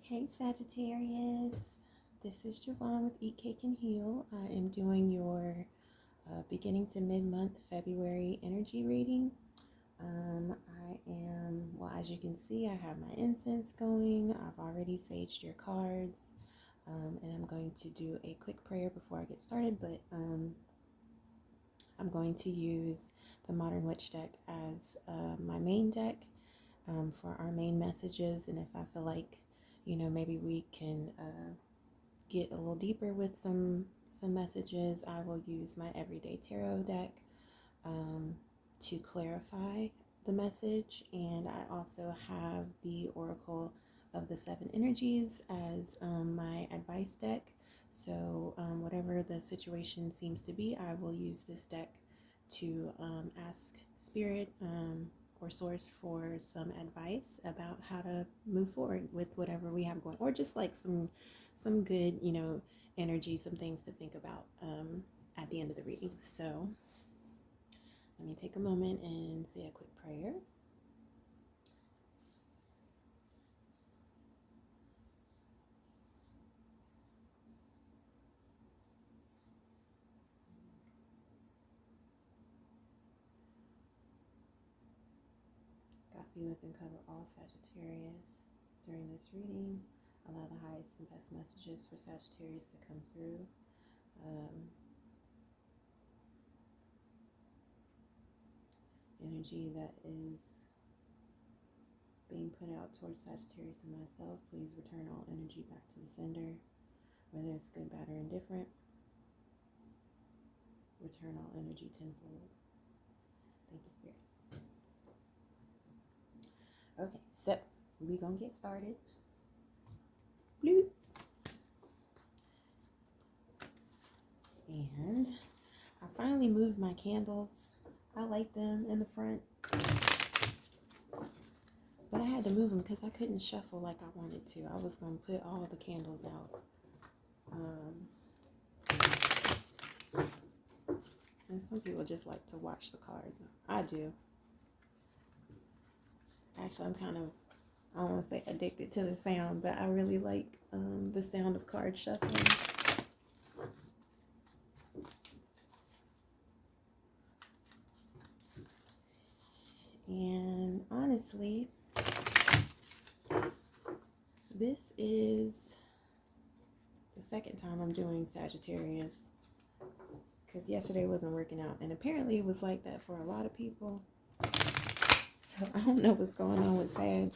Hey Sagittarius, this is Javon with Eat Cake and Heal. I am doing your beginning to mid-month February energy reading. As you can see, I have my incense going. I've already saged your cards, and I'm going to do a quick prayer before I get started, but I'm going to use the Modern Witch deck as my main deck for our main messages, and if I feel like maybe we can get a little deeper with some messages, I will use my everyday tarot deck to clarify the message. And I also have the Oracle of the Seven Energies as my advice deck. So whatever the situation seems to be, I will use this deck to ask Spirit or Source for some advice about how to move forward with whatever we have going, or just like some good, energy, some things to think about at the end of the reading. So let me take a moment and say a quick prayer. God be with and cover all Sagittarius during this reading. Allow the highest and best messages for Sagittarius to come through. Energy that is being put out towards Sagittarius and myself, please return all energy back to the sender, whether it's good, bad, or indifferent. Return all energy tenfold. Thank you, Spirit. Okay, so we're gonna get started. Bloop. And I finally moved my candles. I like them in the front, but I had to move them because I couldn't shuffle like I wanted to. I was gonna put all the candles out. And some people just like to watch the cards. I do. Actually, I'm kind of, I don't want to say addicted to the sound, but I really like the sound of card shuffling. And honestly, this is the second time I'm doing Sagittarius, because yesterday wasn't working out, and apparently it was like that for a lot of people. So I don't know what's going on with Sag.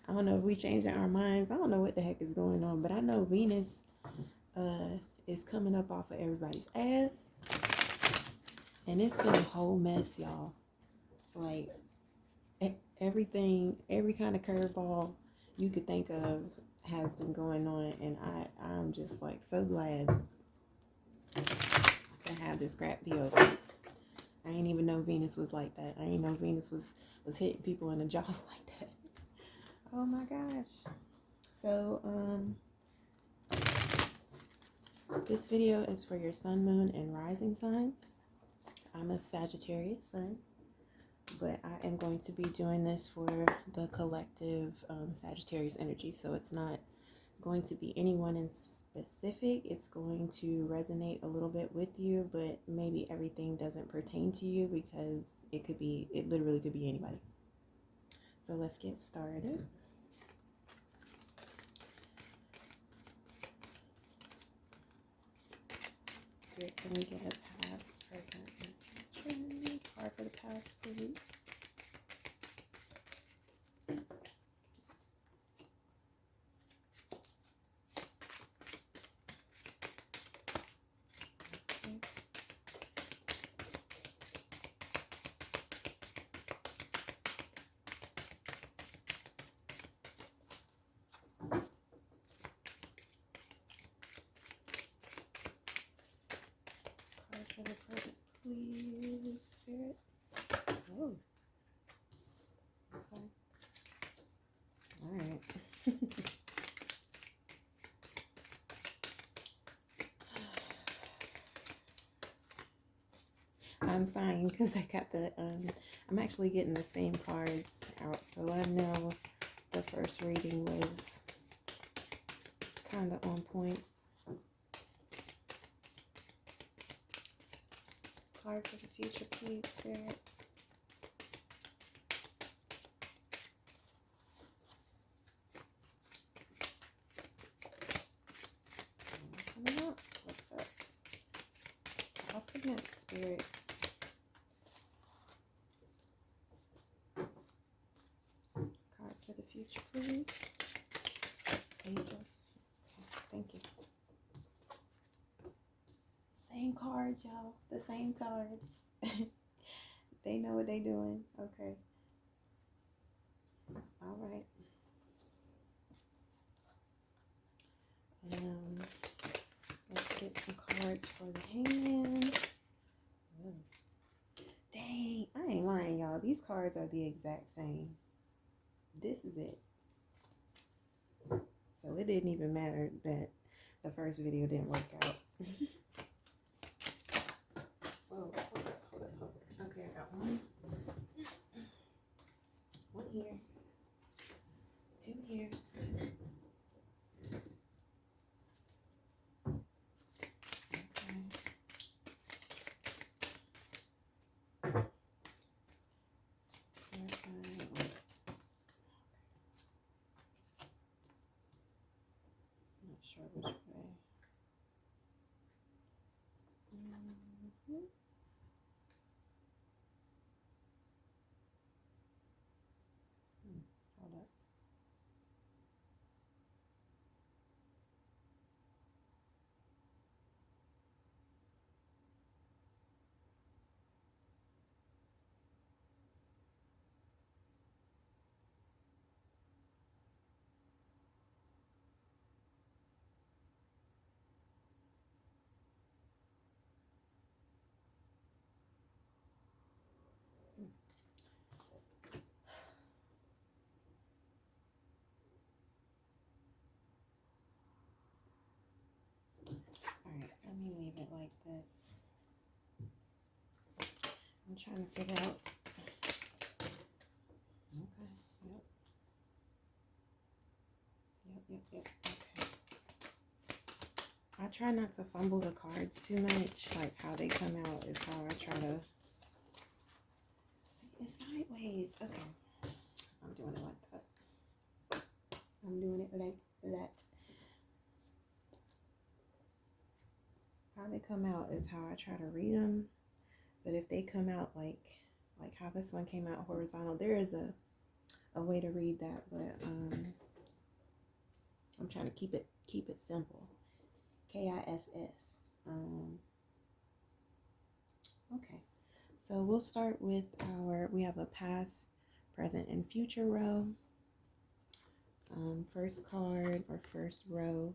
I don't know if we changing our minds. I don't know what the heck is going on, but I know Venus is coming up off of everybody's ass, and it's been a whole mess, y'all. Like everything, every kind of curveball you could think of has been going on, and I'm just like so glad to have this crap be over. I ain't even know Venus was like that. I ain't know Venus was hitting people in the jaw like that. Oh my gosh. So this video is for your sun, moon, and rising sign. I'm a Sagittarius sun, but I am going to be doing this for the collective Sagittarius energy. So it's not going to be anyone in specific. It's going to resonate a little bit with you, but maybe everything doesn't pertain to you, because it literally could be anybody. So let's get started. Spirit, can we get a past, present, and future card for the past, please? For the present, please, Spirit. Oh. Okay. All right. I'm sighing because I got the, I'm actually getting the same cards out, so I know the first reading was kind of on point. Card for the future, please, Spirit. Coming up. What's up? I'll submit, Spirit. Card for the future, please. Angels. Okay, thank you. Same cards, y'all. The same cards. They know what they doing. Okay. All right. Let's get some cards for the Hangman. Ooh. Dang, I ain't lying, y'all. These cards are the exact same. This is it. So it didn't even matter that the first video didn't work out. Whoa, hold up. Okay, I got one. One here. Two here. Not sure which way. Hold up. Alright, let me leave it like this. I'm trying to figure out. Okay, yep. Okay. I try not to fumble the cards too much. Like how they come out is how I try to. See, it's sideways. Okay. I'm doing it like that. I'm doing it like that. How they come out is how I try to read them. But if they come out like how this one came out horizontal, there is a way to read that, but I'm trying to keep it simple. KISS. Okay, so we'll start with we have a past, present, and future row. First card or first row.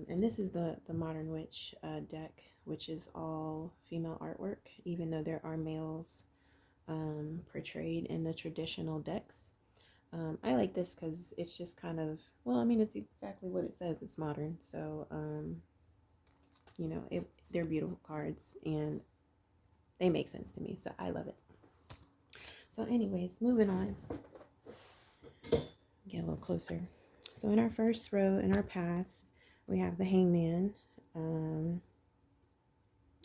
And this is the Modern Witch deck, which is all female artwork, even though there are males portrayed in the traditional decks. I like this because it's just kind of, well, I mean, it's exactly what it says. It's modern. So, you know, they're beautiful cards and they make sense to me. So I love it. So anyways, moving on. Get a little closer. So in our first row, in our past, we have the Hangman.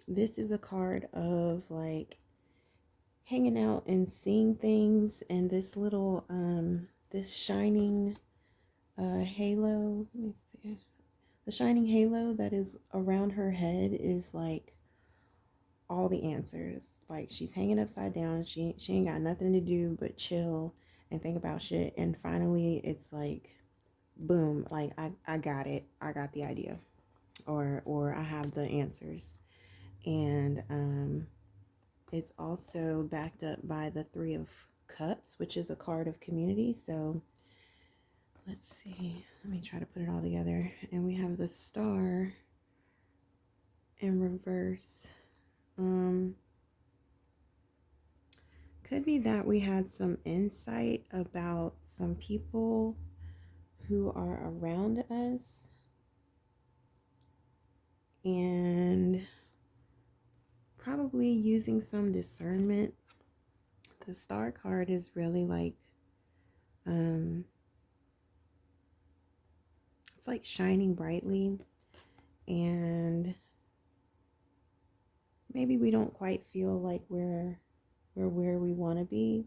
This is a card of like hanging out and seeing things, and this little this shining halo. Let me see. The shining halo that is around her head is like all the answers. Like she's hanging upside down. She ain't got nothing to do but chill and think about shit. And finally, it's like, boom! Like I got it. I got the idea, or I have the answers, and it's also backed up by the Three of Cups, which is a card of community. So let's see. Let me try to put it all together. And we have the Star in reverse. Could be that we had some insight about some people who are around us, and probably using some discernment. The Star card is really like it's like shining brightly, and maybe we don't quite feel like we're where we want to be.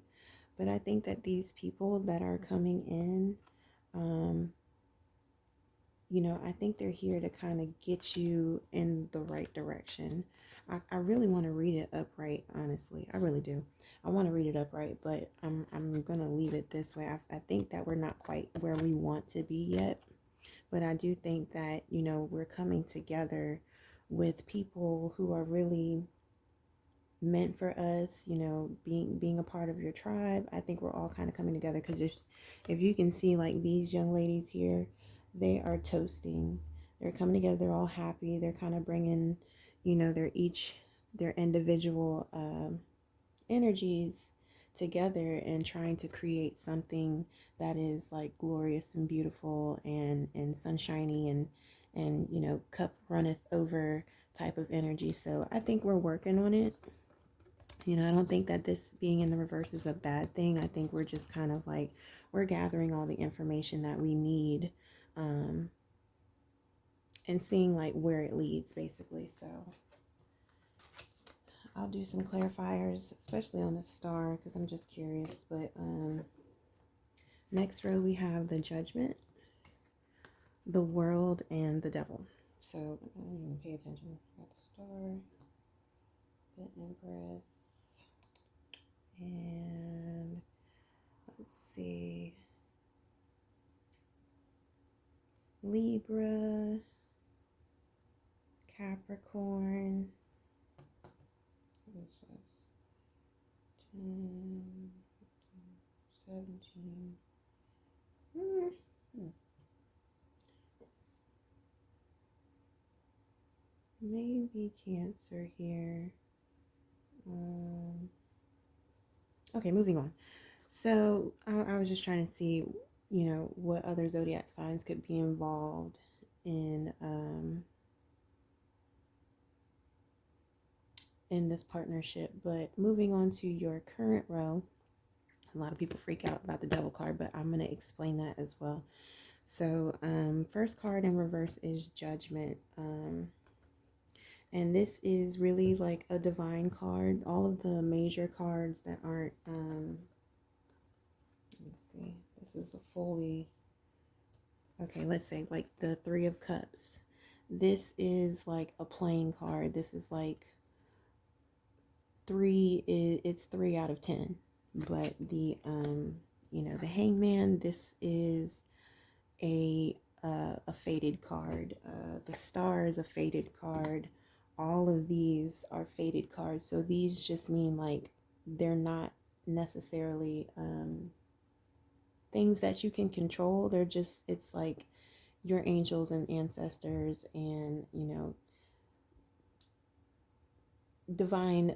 But I think that these people that are coming in, um, I think they're here to kind of get you in the right direction. I really want to read it upright, honestly. I really do. I want to read it upright, but I'm going to leave it this way. I think that we're not quite where we want to be yet, but I do think that, we're coming together with people who are really meant for us, being a part of your tribe. I think we're all kind of coming together, because if you can see, like, these young ladies here, they are toasting. They're coming together. They're all happy. They're kind of bringing, their individual energies together and trying to create something that is like glorious and beautiful and sunshiny and cup runneth over type of energy. So I think we're working on it. I don't think that this being in the reverse is a bad thing. I think we're just kind of like, we're gathering all the information that we need, and seeing like where it leads, basically. So I'll do some clarifiers, especially on the star, because I'm just curious. But next row we have the Judgment, the World, and the Devil. So pay attention. Got the Star, the Empress, and let's see, Libra, Capricorn. What is this? 10, 17. Maybe Cancer here. Okay, moving on. So I was just trying to see, what other zodiac signs could be involved in this partnership. But moving on to your current row, a lot of people freak out about the Devil card, but I'm going to explain that as well. So first card in reverse is Judgment. And this is really like a divine card. All of the major cards that aren't, let's see, this is a fully, okay, let's say like the Three of Cups. This is like a playing card. This is like it's 3 out of 10. But the the Hangman, this is a faded card. The Star is a faded card. All of these are faded cards. So these just mean like they're not necessarily things that you can control. They're just, it's like your angels and ancestors and, divine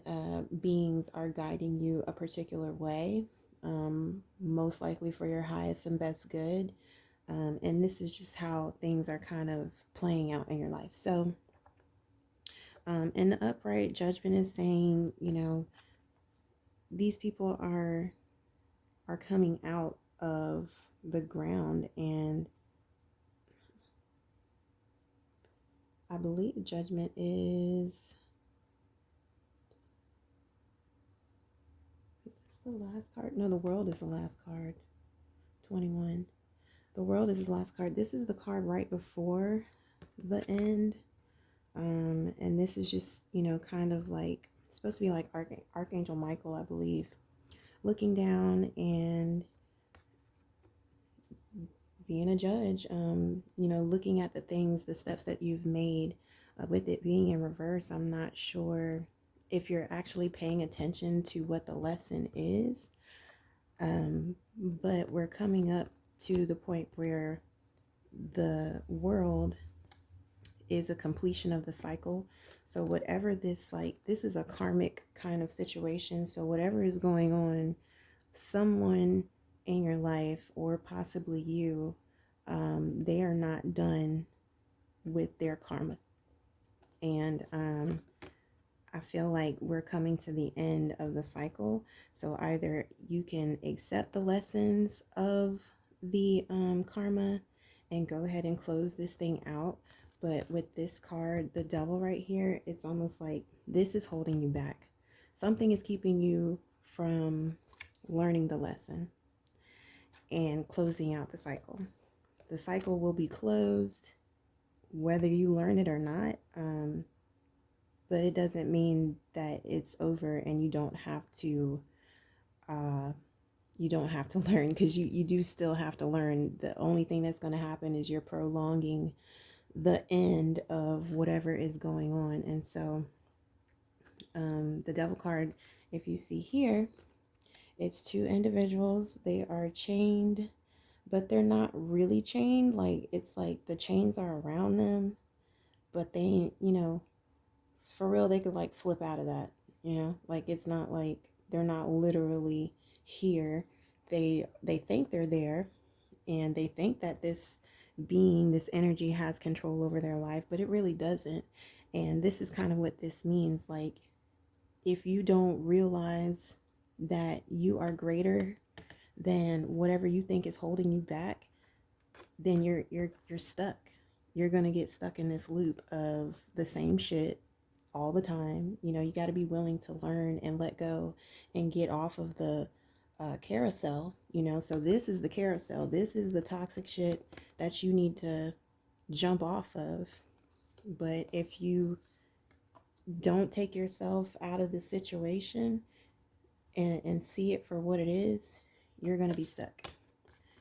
beings are guiding you a particular way, most likely for your highest and best good. And this is just how things are kind of playing out in your life. So in the upright, Judgment is saying, these people are coming out of the ground, and I believe Judgment is this the last card? No, the World is the last card. 21. The World is the last card. This is the card right before the end. And this is just, kind of like, it's supposed to be like Archangel Michael, I believe, looking down and being a judge, looking at the things, the steps that you've made. With it being in reverse, I'm not sure if you're actually paying attention to what the lesson is. But we're coming up to the point where the World is a completion of the cycle. So whatever this, like, this is a karmic kind of situation. So whatever is going on, someone in your life, or possibly you, they are not done with their karma. And I feel like we're coming to the end of the cycle. So either you can accept the lessons of the karma and go ahead and close this thing out. But with this card, the devil right here, it's almost like this is holding you back. Something is keeping you from learning the lesson and closing out the cycle. The cycle will be closed whether you learn it or not. But it doesn't mean that it's over and you don't have to learn, because you do still have to learn. The only thing that's going to happen is you're prolonging the end of whatever is going on. And so the devil card, if you see here, it's two individuals. They are chained, but they're not really chained. Like, it's like the chains are around them, but they ain't, for real, they could like slip out of that, like it's not like they're not literally here. They think they're there, and they think that this being, this energy has control over their life, but it really doesn't. And this is kind of what this means. Like, if you don't realize that you are greater than whatever you think is holding you back, then you're stuck. You're going to get stuck in this loop of the same shit all the time. You got to be willing to learn and let go and get off of the carousel. So this is the carousel. This is the toxic shit that you need to jump off of. But if you don't take yourself out of the situation and see it for what it is, you're going to be stuck.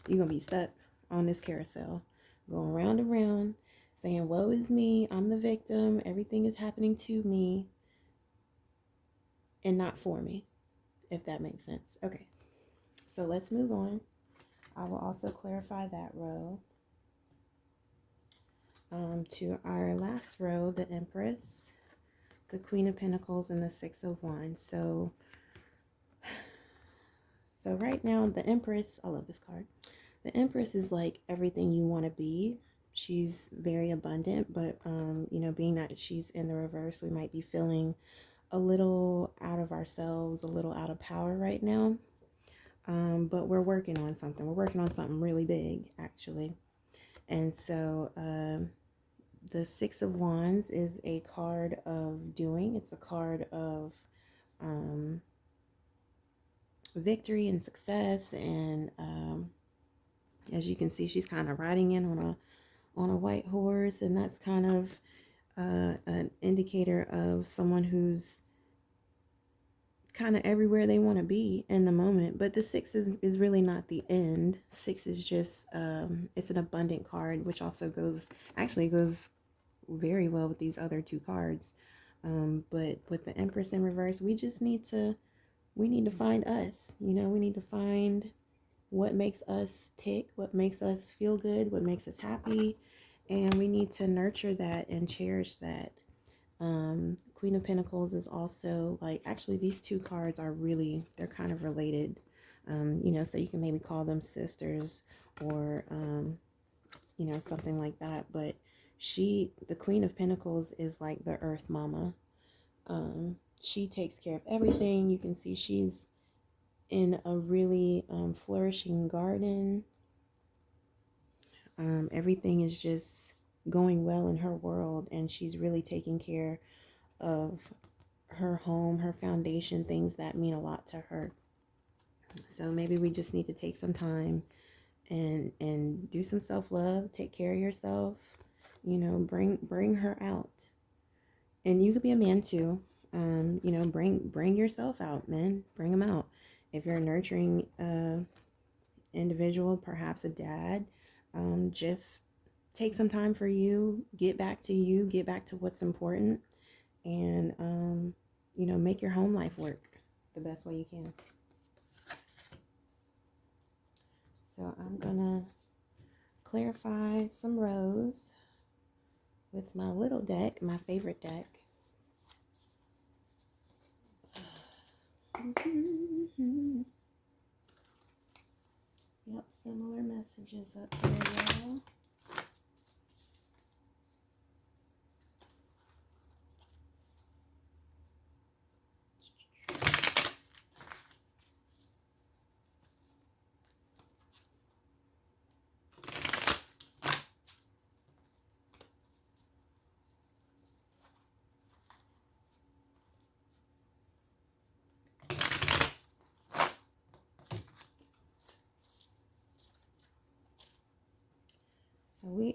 You're going to be stuck on this carousel, going round and round, saying, woe is me, I'm the victim, everything is happening to me and not for me, if that makes sense. Okay, so let's move on. I will also clarify that row. To our last row, the Empress, the Queen of Pentacles, and the Six of Wands. So right now, the Empress, I love this card. The Empress is like everything you want to be. She's very abundant, but being that she's in the reverse, we might be feeling a little out of ourselves, a little out of power right now. But we're working on something. We're working on something really big, actually. And so the Six of Wands is a card of doing. It's a card of victory and success. And as you can see, she's kind of riding in on a white horse, and that's kind of an indicator of someone who's kind of everywhere they want to be in the moment. But the six is really not the end. Six is just it's an abundant card, which also goes very well with these other two cards. But with the Empress in reverse, we need to find us. We need to find what makes us tick, what makes us feel good, what makes us happy, and we need to nurture that and cherish that. Queen of Pentacles is also like, actually these two cards are really, they're kind of related, so you can maybe call them sisters or something like that. But the Queen of Pentacles is like the earth mama. She takes care of everything. You can see she's in a really flourishing garden. Everything is just going well in her world, and she's really taking care of her home, her foundation, things that mean a lot to her. So maybe we just need to take some time and do some self-love, take care of yourself, bring her out. And you could be a man too. Bring yourself out, men. Bring them out. If you're a nurturing individual, perhaps a dad, just take some time for you, get back to what's important, and make your home life work the best way you can. So I'm gonna clarify some rows with my little deck, my favorite deck. Yep, similar messages up there, y'all.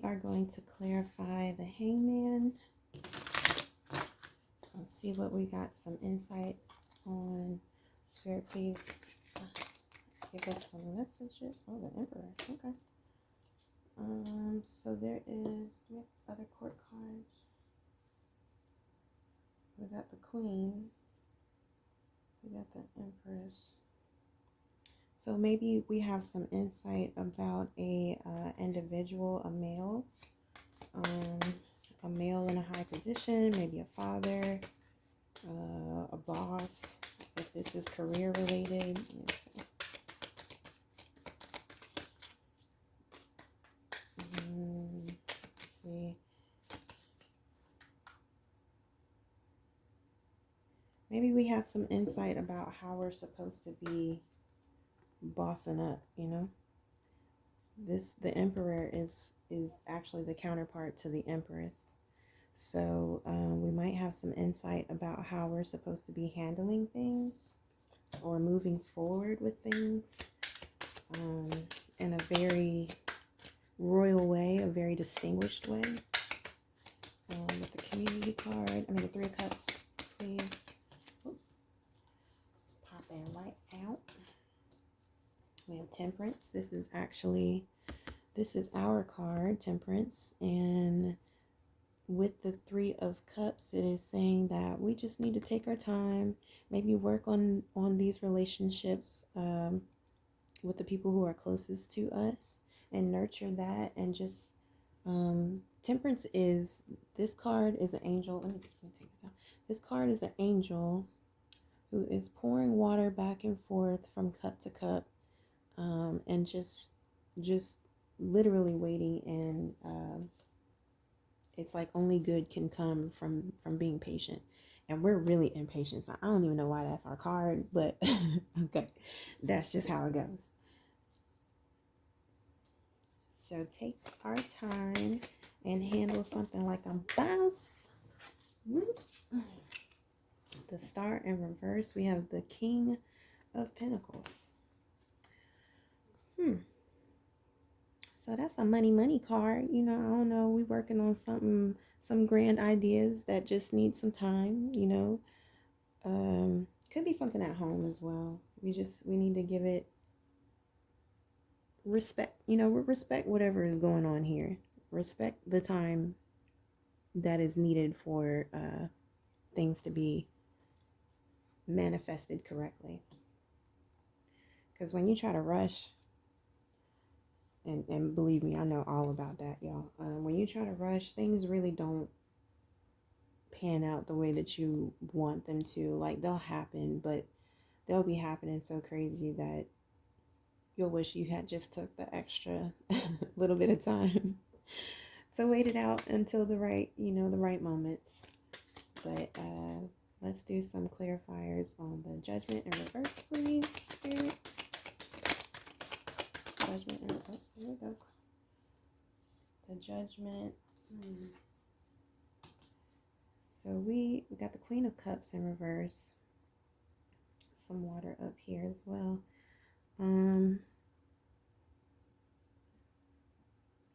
are going to clarify the Hangman. Let's see what we got, some insight on. Spirit, please give us some messages. Oh, the Emperor. Okay. So there is, we have other court cards. We got the Queen. We got the Empress. So maybe we have some insight about a individual, a male in a high position, maybe a father, a boss, if this is career related. Let's see. Maybe we have some insight about how we're supposed to be bossing up, you know? The Emperor is actually the counterpart to the Empress. So we might have some insight about how we're supposed to be handling things or moving forward with things in a very royal way, a very distinguished way. With the Community card, the Three of Cups, please. Oops. Pop in right out. We have Temperance. This is our card, Temperance, and with the Three of Cups, it is saying that we just need to take our time, maybe work on these relationships with the people who are closest to us and nurture that, and just Temperance is, this card is an angel. Let me take this out. This card is an angel who is pouring water back and forth from cup to cup, and just literally waiting, and it's like only good can come from being patient, and we're really impatient. So I don't even know why that's our card, but okay, that's just how it goes. So take our time and handle something like a boss. The Star in reverse, we have the King of Pentacles. So that's a money card. I don't know. We working on some grand ideas that just need some time, Could be something at home as well. We need to give it respect. Respect whatever is going on here. Respect the time that is needed for things to be manifested correctly. Because when you try to rush, and believe me, I know all about that, y'all. When you try to rush, things really don't pan out the way that you want them to. Like, they'll happen, but they'll be happening so crazy that you'll wish you had just took the extra little bit of time to wait it out until the right moments. But let's do some clarifiers on the Judgment in reverse, please, Spirit. Judgment in reverse. There we go. The Judgment. So we got the Queen of Cups in reverse. Some water up here as well.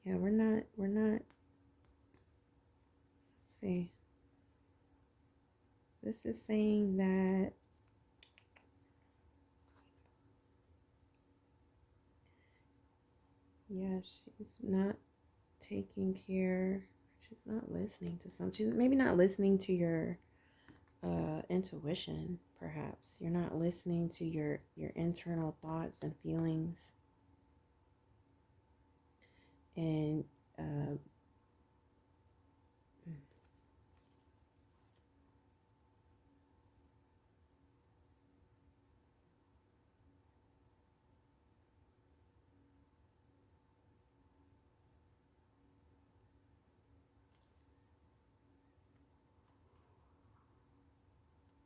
Yeah, we're not, let's see. This is saying that she's not taking care, she's not listening to she's maybe not listening to your intuition, perhaps. You're not listening to your internal thoughts and feelings. And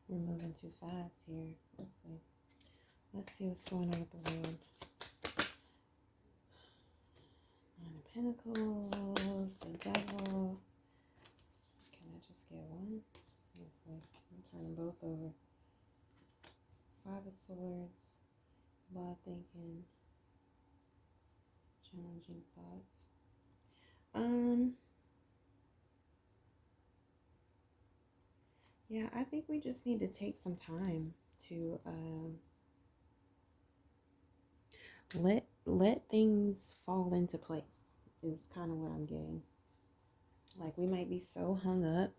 we're moving too fast here. Let's see what's going on with the world. Nine of Pentacles, the Devil. Can I just get one? Let's see. I'm turning both over. Five of Swords, a lot of thinking, challenging thoughts. Yeah, I think we just need to take some time to let things fall into place is kind of what I'm getting. Like, we might be so hung up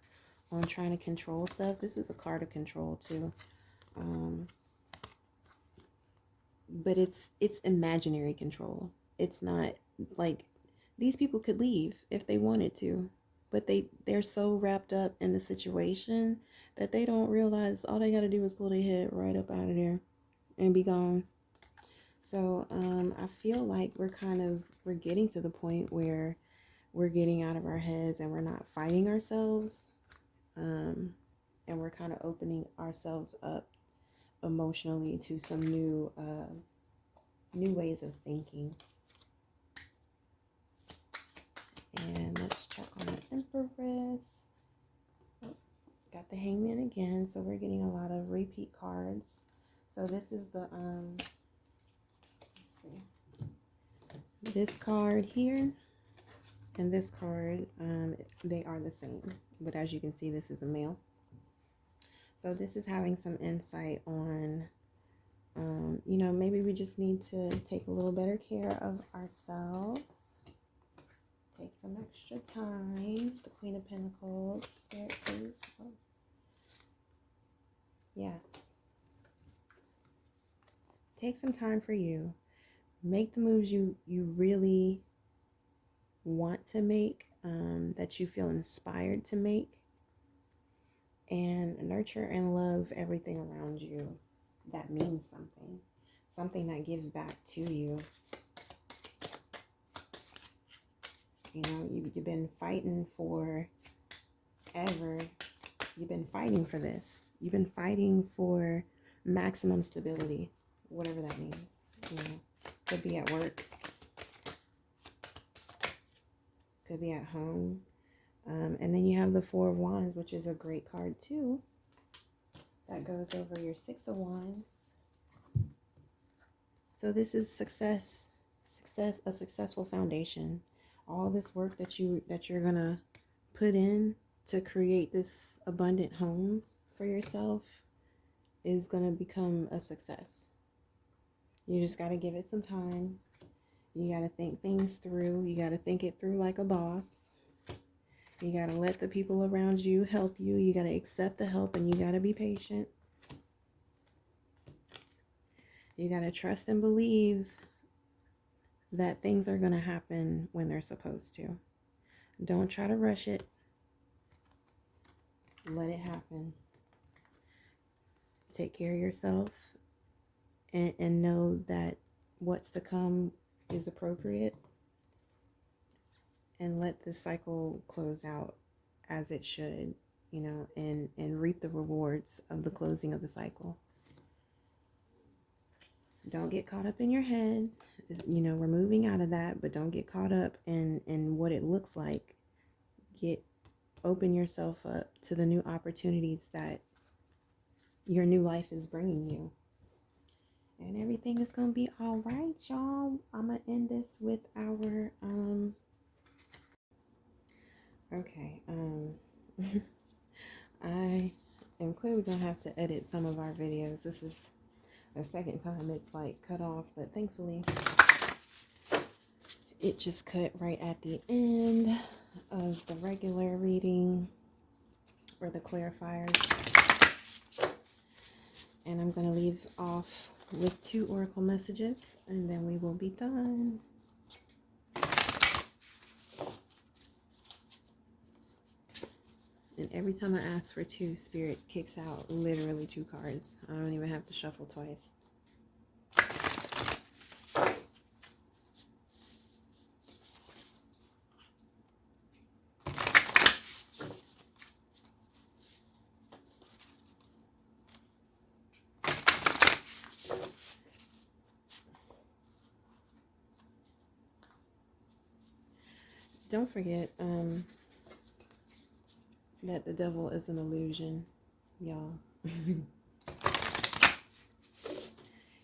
on trying to control stuff. This is a card of control too. But it's imaginary control. It's not like these people could leave if they wanted to, but they're so wrapped up in the situation that they don't realize all they got to do is pull their head right up out of there and be gone. So I feel like we're getting to the point where we're getting out of our heads and we're not fighting ourselves, and we're kind of opening ourselves up emotionally to some new ways of thinking. And let's check on the Empress. Oh, got the Hangman again, so we're getting a lot of repeat cards. So this is the let's see, this card here and this card, they are the same, but as you can see, this is a male. So this is having some insight on maybe we just need to take a little better care of ourselves. Take some extra time. The Queen of Pentacles. Spirit, please. Oh. Yeah. Take some time for you. Make the moves you really want to make, that you feel inspired to make. And nurture and love everything around you that means something. Something that gives back to you. You've been fighting for ever. You've been fighting for this. You've been fighting for maximum stability, whatever that means. Could be at work. Could be at home. And then you have the Four of Wands, which is a great card too. That goes over your Six of Wands. So this is success, a successful foundation. All this work that you're gonna put in to create this abundant home for yourself is gonna become a success. You just gotta give it some time. You gotta think things through. You gotta think it through like a boss. You gotta let the people around you help you. You gotta accept the help, and you gotta be patient. You gotta trust and believe that things are gonna happen when they're supposed to. Don't try to rush it. Let it happen. Take care of yourself and know that what's to come is appropriate. And let this cycle close out as it should, and reap the rewards of the closing of the cycle. Don't get caught up in your head. We're moving out of that, but don't get caught up in what it looks like. Open yourself up to the new opportunities that your new life is bringing you. And everything is going to be all right, y'all. I'm going to end this with our, okay, I am clearly going to have to edit some of our videos. This is the second time it's like cut off, but thankfully it just cut right at the end of the regular reading or the clarifiers. And I'm going to leave off with 2 oracle messages, and then we will be done. And every time I ask for 2, Spirit kicks out literally 2 cards. I don't even have to shuffle twice. Don't forget that the devil is an illusion, y'all.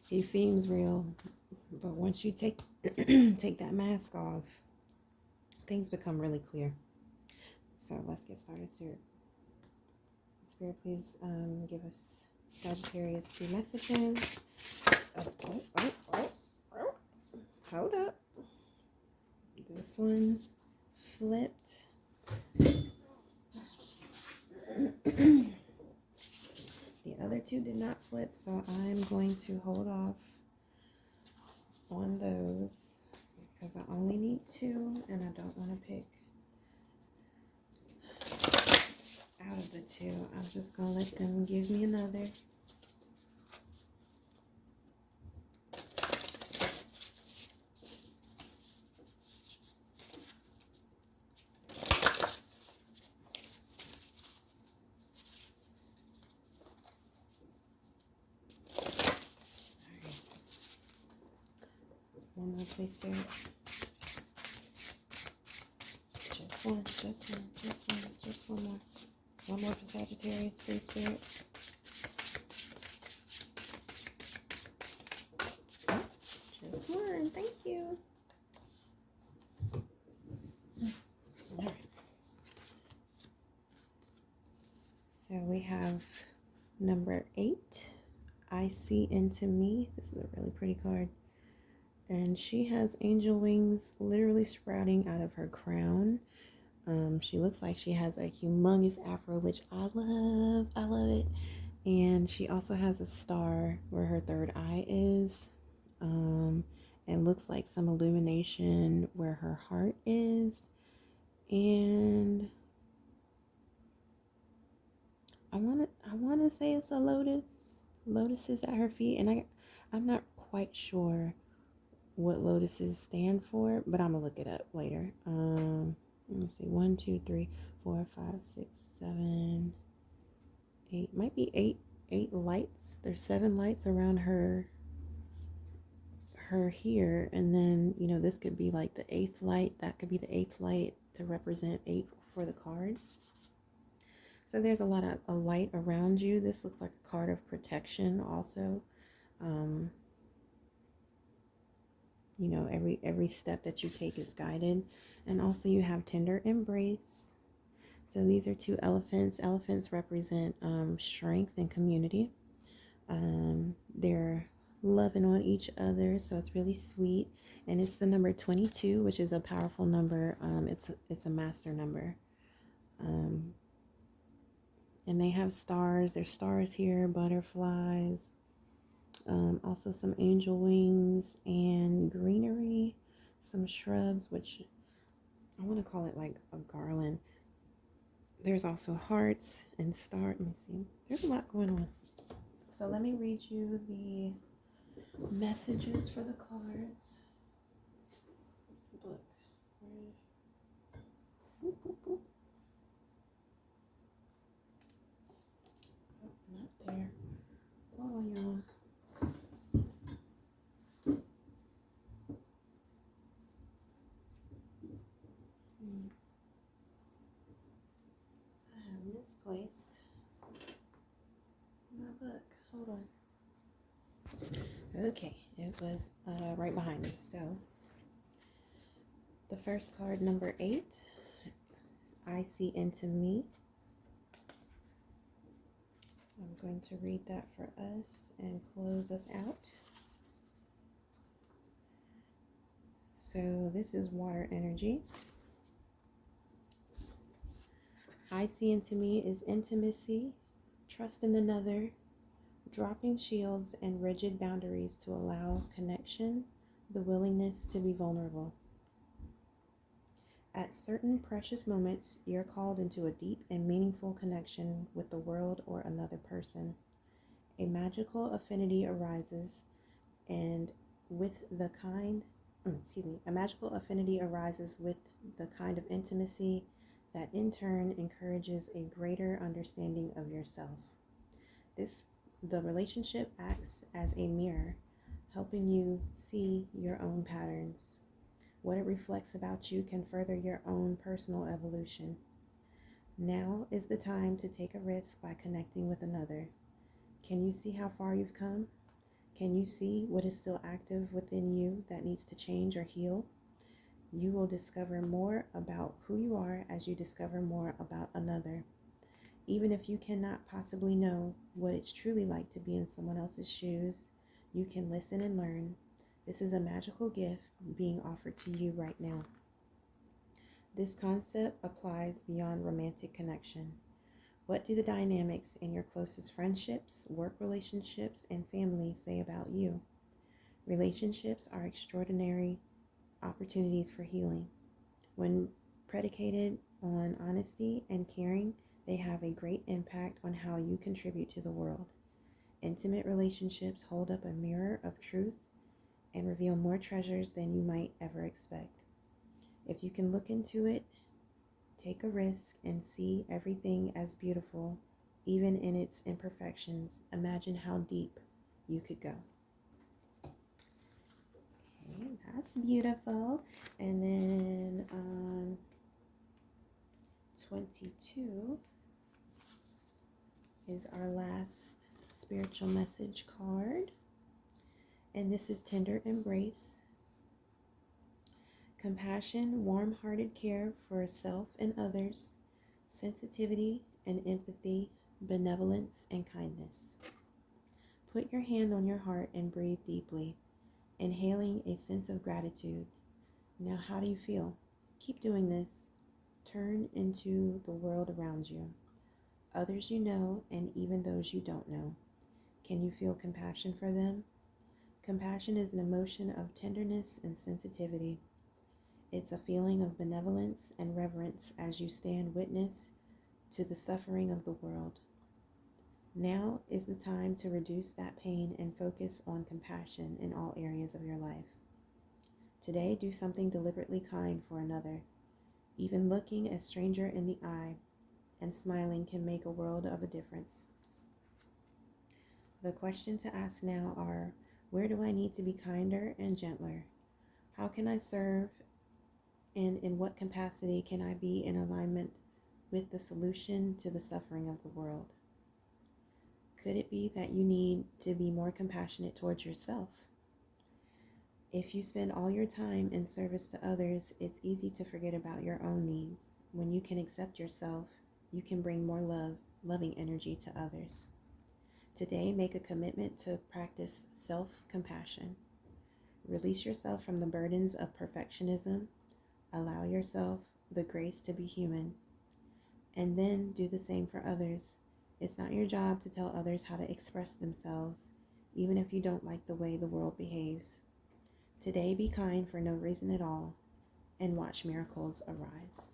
He seems real, but once you take take that mask off, things become really clear. So let's get started, Spirit. Spirit, please give us Sagittarius 2 messages. Hold up. This one flipped. The other two did not flip, so I'm going to hold off on those because I only need 2 and I don't want to pick out of the 2. I'm just going to let them give me another. One more, please, Spirit. Just one more. One more for Sagittarius, please, Spirit. Oh, just one, thank you. All right. So we have number 8, I See Into Me. This is a really pretty card. And she has angel wings literally sprouting out of her crown. She looks like she has a humongous afro, which I love it. And she also has a star where her third eye is. And looks like some illumination where her heart is. And I wanna say it's a lotus. Lotus is at her feet, and I'm not quite sure what lotuses stand for, but I'm gonna look it up later. Let me see. 1, 2, 3, 4, 5, 6, 7, 8. Might be eight lights. There's 7 lights around her here, and then this could be like the 8th light. That could be the 8th light to represent 8 for the card. So there's a lot of a light around you. This looks like a card of protection also. Every step that you take is guided. And also you have tender embrace. So these are 2 elephants. Elephants represent strength and community. They're loving on each other, so it's really sweet. And it's the number 22, which is a powerful number. It's a master number. And they have stars. There's stars here, butterflies. Also some angel wings and greenery, some shrubs, which I want to call it like a garland. There's also hearts and stars. Let me see. There's a lot going on. So let me read you the messages for the cards. Where's the book? Boop, boop, boop. Oh, not there. Hold on, y'all. Misplaced my book. Hold on. Okay, it was right behind me. So the first card, number 8, I See Into Me. I'm going to read that for us and close us out. So this is water energy. I See Into Me is intimacy, trust in another, dropping shields and rigid boundaries to allow connection, the willingness to be vulnerable. At certain precious moments, you're called into a deep and meaningful connection with the world or another person. A magical affinity arises, and with the kind, a magical affinity arises with the kind of intimacy that in turn encourages a greater understanding of yourself. The relationship acts as a mirror, helping you see your own patterns. What it reflects about you can further your own personal evolution. Now is the time to take a risk by connecting with another. Can you see how far you've come? Can you see what is still active within you that needs to change or heal? You will discover more about who you are as you discover more about another. Even if you cannot possibly know what it's truly like to be in someone else's shoes, you can listen and learn. This is a magical gift being offered to you right now. This concept applies beyond romantic connection. What do the dynamics in your closest friendships, work relationships, and family say about you? Relationships are extraordinary opportunities for healing. When predicated on honesty and caring, they have a great impact on how you contribute to the world. Intimate relationships hold up a mirror of truth and reveal more treasures than you might ever expect. If you can look into it, take a risk, and see everything as beautiful, even in its imperfections, imagine how deep you could go. Okay, that's beautiful. And then 22 is our last spiritual message card. And this is Tender Embrace. Compassion, warm-hearted care for self and others, sensitivity and empathy, benevolence and kindness. Put your hand on your heart and breathe deeply, inhaling a sense of gratitude. Now, how do you feel? Keep doing this. Turn into the world around you, others you know and even those you don't know. Can you feel compassion for them? Compassion is an emotion of tenderness and sensitivity. It's a feeling of benevolence and reverence as you stand witness to the suffering of the world. Now is the time to reduce that pain and focus on compassion in all areas of your life. Today, do something deliberately kind for another. Even looking a stranger in the eye and smiling can make a world of a difference. The question to ask now are, where do I need to be kinder and gentler? How can I serve? And in what capacity can I be in alignment with the solution to the suffering of the world? Could it be that you need to be more compassionate towards yourself? If you spend all your time in service to others, it's easy to forget about your own needs. When you can accept yourself, you can bring more loving energy to others. Today, make a commitment to practice self-compassion. Release yourself from the burdens of perfectionism. Allow yourself the grace to be human. And then do the same for others. It's not your job to tell others how to express themselves, even if you don't like the way the world behaves. Today, be kind for no reason at all, and watch miracles arise.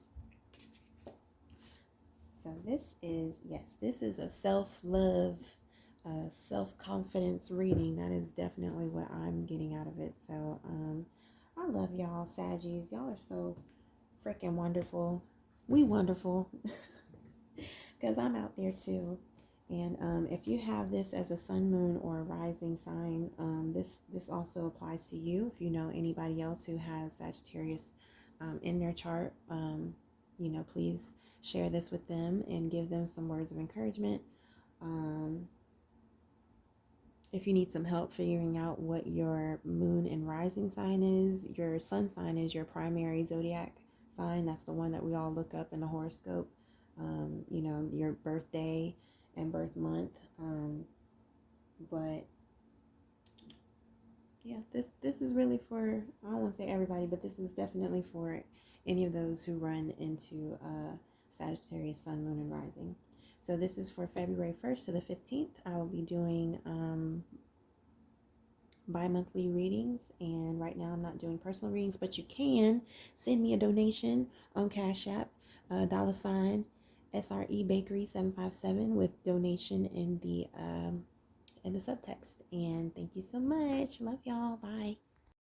So this is a self-love, self-confidence reading. That is definitely what I'm getting out of it. So I love y'all, Saggies. Y'all are so freaking wonderful. We wonderful. Because I'm out there too. And if you have this as a sun, moon, or a rising sign, this also applies to you. If you know anybody else who has Sagittarius in their chart, please share this with them and give them some words of encouragement. If you need some help figuring out what your moon and rising sign is, your sun sign is your primary zodiac sign. That's the one that we all look up in the horoscope. Your birthday and birth month. But yeah, this is really for, I don't want to say everybody, but this is definitely for any of those who run into Sagittarius sun, moon, and rising. So this is for February 1st to the 15th. I will be doing bi-monthly readings, and right now I'm not doing personal readings, but you can send me a donation on Cash App, $ SRE Bakery 757 with donation in the subtext. And thank you so much. Love y'all. Bye.